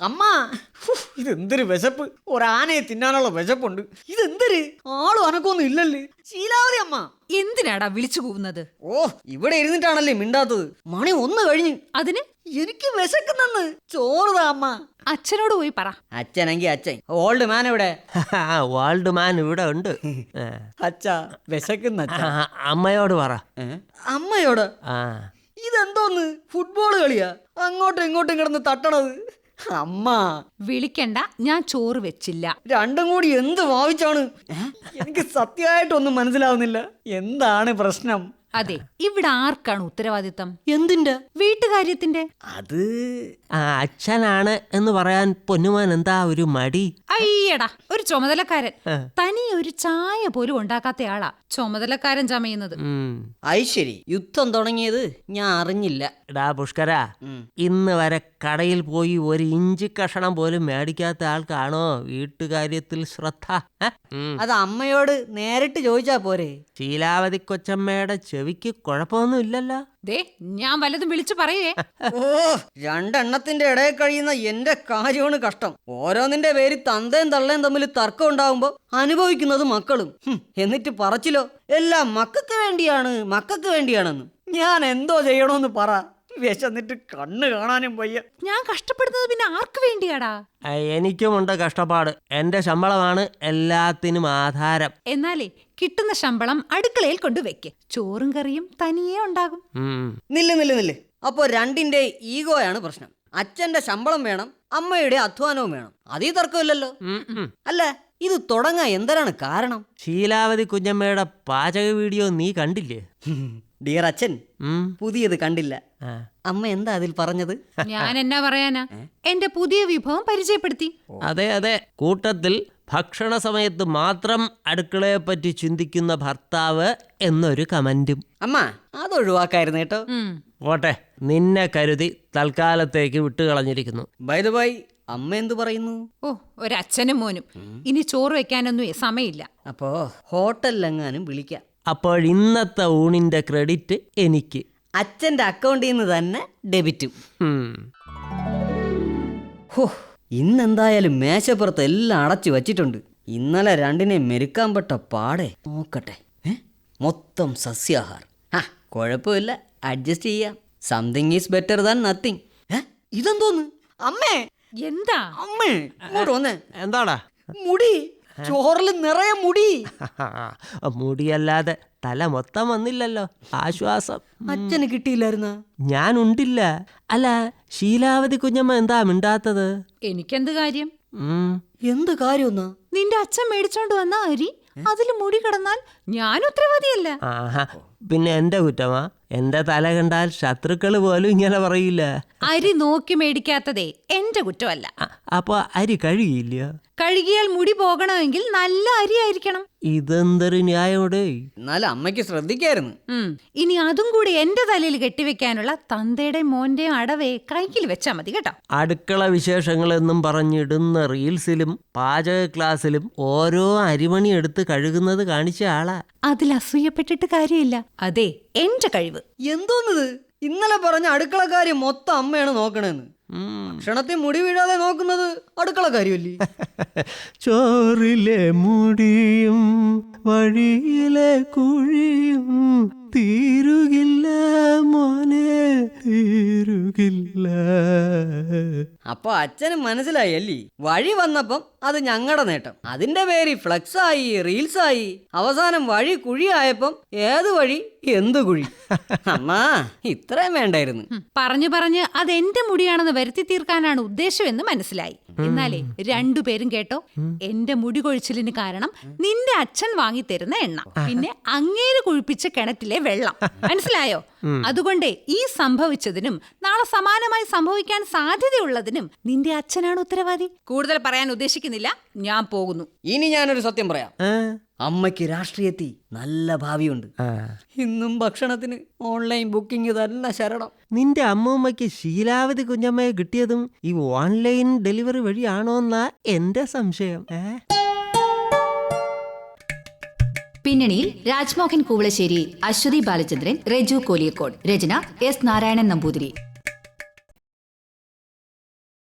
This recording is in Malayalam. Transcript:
അമ്മ, ഇതെന്തൊരു വിശപ്പ്! ഒരാനയെ തിന്നാനുള്ള വിശപ്പുണ്ട്. ഇതെന്തൊരു ആളും അനക്കൊന്നും ഇല്ലല്ലേ. ശീലാവതി അമ്മ, എന്തിനാടാ വിളിച്ചു കൂവുന്നത്? ഓ, ഇവിടെ ഇരുന്നിട്ടാണല്ലേ മിണ്ടാത്തത്. മണി 1 കഴിഞ്ഞ്. അതിന് എനിക്ക് വിശക്കുന്നെന്ന്. ചോറുതാ അമ്മ. അച്ഛനോട് പോയി പറ. അച്ഛനെങ്കി അച്ഛൻ. ഓൾഡ് മാൻ എവിടെ? ഓൾഡ് മാൻ ഇവിടെ ഉണ്ട്. അച്ഛാ, വിശക്കുന്ന അച്ഛാ. അമ്മയോട് പറ. അമ്മയോട്? ആ, ഇതെന്തോന്ന് ഫുട്ബോൾ കളിയാ? അങ്ങോട്ടും ഇങ്ങോട്ടും കിടന്ന് തട്ടണത്. അമ്മ വിളിക്കണ്ട, ഞാൻ ചോറ് വെച്ചില്ല. രണ്ടും കൂടി എന്ത് ഭാവിച്ചാണ്? എനിക്ക് സത്യമായിട്ടൊന്നും മനസ്സിലാവുന്നില്ല. എന്താണ് പ്രശ്നം? അതെ, ഇവിടെ ആർക്കാണ് ഉത്തരവാദിത്തം? എന്തിന്റെ? വീട്ടുകാര്യത്തിന്റെ. അത് അച്ഛനാണ് എന്ന് പറയാൻ പൊന്നുമാൻ എന്താ ഒരു മടി? അയ്യടാ, ഒരു ചുമതലക്കാരൻ. തനി ഒരു ചായ പോലും ഉണ്ടാക്കാത്തയാളാ ചുമതലക്കാരൻ ചമയുന്നത്. ഐശ്വരി, യുദ്ധം തുടങ്ങിയത് ഞാൻ അറിഞ്ഞില്ല. എടാ പുഷ്കര, ഇന്ന് വരെ കടയിൽ പോയി 1 ഇഞ്ച് കഷണം പോലും മേടിക്കാത്ത ആൾക്കാണോ വീട്ടുകാര്യത്തിൽ ശ്രദ്ധ? അത് അമ്മയോട് നേരിട്ട് ചോദിച്ചാ പോരെ? ശീലാവതി കൊച്ചമ്മയുടെ ചെവിക്ക് കുഴപ്പമൊന്നും ഇല്ലല്ലോ. ദേ, ഞാൻ വല്ലതും വിളിച്ചു പറയേ. ഓ, രണ്ടെണ്ണത്തിന്റെ ഇടയിൽ കഴിയുന്ന എന്റെ കാര്യമാണ് കഷ്ടം. ഓരോന്നിന്റെ പേര് തന്തയും തള്ളയും തമ്മിൽ തർക്കം ഉണ്ടാവുമ്പോ അനുഭവിക്കുന്നത് മക്കളും. എന്നിട്ട് പറച്ചിലോ എല്ലാം മക്കൾക്ക് വേണ്ടിയാണ്, മക്കൾക്ക് വേണ്ടിയാണെന്ന്. ഞാൻ എന്തോ ചെയ്യണോന്ന് പറ. വിശന്നിട്ട് കണ്ണ് കാണാനും വയ്യ. ഞാൻ കഷ്ടപ്പെടുന്നത് പിന്നെ ആർക്ക് വേണ്ടിയാടാ? എനിക്കുമുണ്ട് കഷ്ടപ്പാട്. എന്റെ ശമ്പളമാണ് എല്ലാത്തിനും ആധാരം. എന്നാലേ കിട്ടുന്ന ശമ്പളം അടുക്കളയിൽ കൊണ്ടുവെക്ക്. ചോറും കറിയും തനിയെ ഉണ്ടാകും. നില്ല്. അപ്പോ രണ്ടിന്റെ ഈഗോയാണ് പ്രശ്നം. അച്ഛന്റെ ശമ്പളം വേണം, അമ്മയുടെ അധ്വാനവും വേണം. അതീ തർക്കമില്ലല്ലോ. അല്ല, ഇത് തുടങ്ങാൻ എന്തിനാണ് കാരണം? ശീലാവതി കുഞ്ഞമ്മയുടെ പാചക വീഡിയോ നീ കണ്ടില്ലേ? ഡിയർ അച്ഛൻ, പുതിയത് കണ്ടില്ല. അമ്മ എന്താ അതിൽ പറഞ്ഞത്? ഞാൻ എന്നാ പറയാനാ, എന്റെ പുതിയ വിഭവം പരിചയപ്പെടുത്തി. അതെ, കൂട്ടത്തിൽ ഭക്ഷണ സമയത്ത് മാത്രം അടുക്കളയെ പറ്റി ചിന്തിക്കുന്ന ഭർത്താവ് എന്നൊരു കമന്റും. അമ്മ, അതൊഴിവാക്കായിരുന്നു കേട്ടോ. പോട്ടെ, നിന്നെ കരുതി തൽക്കാലത്തേക്ക് വിട്ടുകളഞ്ഞിരിക്കുന്നു. ബൈ ദ ബൈ, അമ്മ എന്തു പറയുന്നു? ഓ, ഒരച്ഛനും മോനും. ഇനി ചോറ് വെക്കാനൊന്നും സമയമില്ല. അപ്പോ ഹോട്ടലിലെങ്ങാനും വിളിക്കാം. അപ്പോൾ ഇന്നത്തെ ഊണിന്റെ ക്രെഡിറ്റ് എനിക്ക്. അച്ഛന്റെ അക്കൗണ്ടിൽ നിന്ന് തന്നെ ഡെബിറ്റും. ഇന്നെന്തായാലും മേശപ്പുറത്ത് എല്ലാം അടച്ചു വച്ചിട്ടുണ്ട്. ഇന്നലെ രണ്ടിനെ മെരുക്കാൻ പെട്ട പാടെ. നോക്കട്ടെ, മൊത്തം സസ്യാഹാരം. കുഴപ്പമില്ല, അഡ്ജസ്റ്റ് ചെയ്യാം. Something is better than nothing. ഇതെന്തോന്ന് അമ്മേ? എന്താ അമ്മേ, ഇങ്ങോട്ട് വന്നേ. എന്താടാ? മുടി, ചോറിൽ നിറയെ മുടി. മുടിയല്ലാതെ തല മൊത്തം വന്നില്ലല്ലോ. ആശ്വാസം. അച്ഛന് കിട്ടിയില്ലായിരുന്ന? ഞാനുണ്ടില്ല. അല്ല, ശീലാവതി കുഞ്ഞമ്മ എന്താ മിണ്ടാത്തത്? എനിക്കെന്ത് കാര്യം? എന്ത് കാര്യമെന്നാ? നിന്റെ അച്ഛൻ മേടിച്ചോണ്ട് വന്ന അരി അതിൽ മുടി കിടന്നാൽ ഞാൻ ഉത്തരവാദിയല്ല. പിന്നെ എന്റെ കുറ്റമാ? എന്റെ തല കണ്ടാൽ ശത്രുക്കള് പോലും ഇങ്ങനെ പറയില്ല. അരി നോക്കി മേടിക്കാത്തതേ എന്റെ കുറ്റമല്ല. അപ്പൊ അരി കഴുകിയില്ലയോ? കഴുകിയാൽ മുടി പോകണമെങ്കിൽ നല്ല അരി ആയിരിക്കണം. ഇതെന്തൊരു ന്യായോടെ? എന്നാലും അമ്മയ്ക്ക് ശ്രദ്ധിക്കായിരുന്നു. ഇനി അതും കൂടി എന്റെ തലയിൽ കെട്ടിവെക്കാനുള്ള തന്തയുടെയും മോന്റെയും അടവേ കൈക്കിൽ വെച്ചാ മതി കേട്ടോ. അടുക്കള വിശേഷങ്ങളെന്നും പറഞ്ഞിടുന്ന റീൽസിലും പാചക ക്ലാസ്സിലും ഓരോ അരിമണി എടുത്ത് കഴുകുന്നത് കാണിച്ച ആളാ. അതിൽ അസൂയപ്പെട്ടിട്ട് കാര്യമില്ല. അതെ, എന്റെ കഴിവ്. എന്തോന്നത്? ഇന്നലെ പറഞ്ഞ അടുക്കളക്കാര്യം മൊത്തം അമ്മയാണ് നോക്കണെന്ന്. ഭക്ഷണത്തിൽ മുടി വീഴാതെ നോക്കുന്നത് അടുക്കളക്കാര്യമല്ലേ? ചോറിലെ മുടിയും വഴിയിലെ കുഴിയും തീരുകില്ല മോനെ, തീരുകില്ല. അപ്പൊ അച്ഛന് മനസ്സിലായി അല്ലേ? വഴി വന്നപ്പം അത് ഞങ്ങളുടെ നേട്ടം. അതിന്റെ പേര് ഫ്ലെക്സ് ആയി, റീൽസ് ആയി. അവസാനം വഴി കുഴിയായപ്പം ഏത് വഴി എന്ത് കുഴി? അമ്മാ, ഇത്രയും വേണ്ടായിരുന്നു. പറഞ്ഞു അത് എന്റെ മുടിയാണെന്ന് വരുത്തി തീർക്കാനാണ് ഉദ്ദേശമെന്ന് മനസ്സിലായി. എന്നാലേ രണ്ടുപേരും കേട്ടോ, എന്റെ മുടി കൊഴിച്ചിലിന് കാരണം നിന്റെ അച്ഛൻ വാങ്ങി തരുന്ന എണ്ണ, പിന്നെ അങ്ങേര് കുഴിപ്പിച്ച കിണറ്റിലെ വെള്ളം. മനസ്സിലായോ? അതുകൊണ്ടേ ഈ സംഭവിച്ചതിനും നാളെ സമാനമായി സംഭവിക്കാൻ സാധ്യതയുള്ളതിനും നിന്റെ അച്ഛനാണ് ഉത്തരവാദി. കൂടുതൽ പറയാൻ ഉദ്ദേശിക്കുന്നില്ല, ഞാൻ പോകുന്നു. ഇനി ഞാനൊരു സത്യം പറയാം. അമ്മയ്ക്ക് രാഷ്ട്രീയത്തിൽ നല്ല ഭാവിയുണ്ട്. ഇന്നും ഭക്ഷണത്തിന് ഓൺലൈൻ ബുക്കിംഗ് തന്നെ ശരണം. നിന്റെ അമ്മൂമ്മയ്ക്ക് ശീലാവതി കുഞ്ഞമ്മയെ കിട്ടിയതും ഈ ഓൺലൈൻ ഡെലിവറി വഴിയാണോന്നാ എന്റെ സംശയം. പിന്നണിയിൽ രാജ്മോഹൻ കൂവളശ്ശേരി, അശ്വതി ബാലചന്ദ്രൻ, റെജു കോലിയക്കോട്. രചന എസ് നാരായണൻ നമ്പൂതിരി.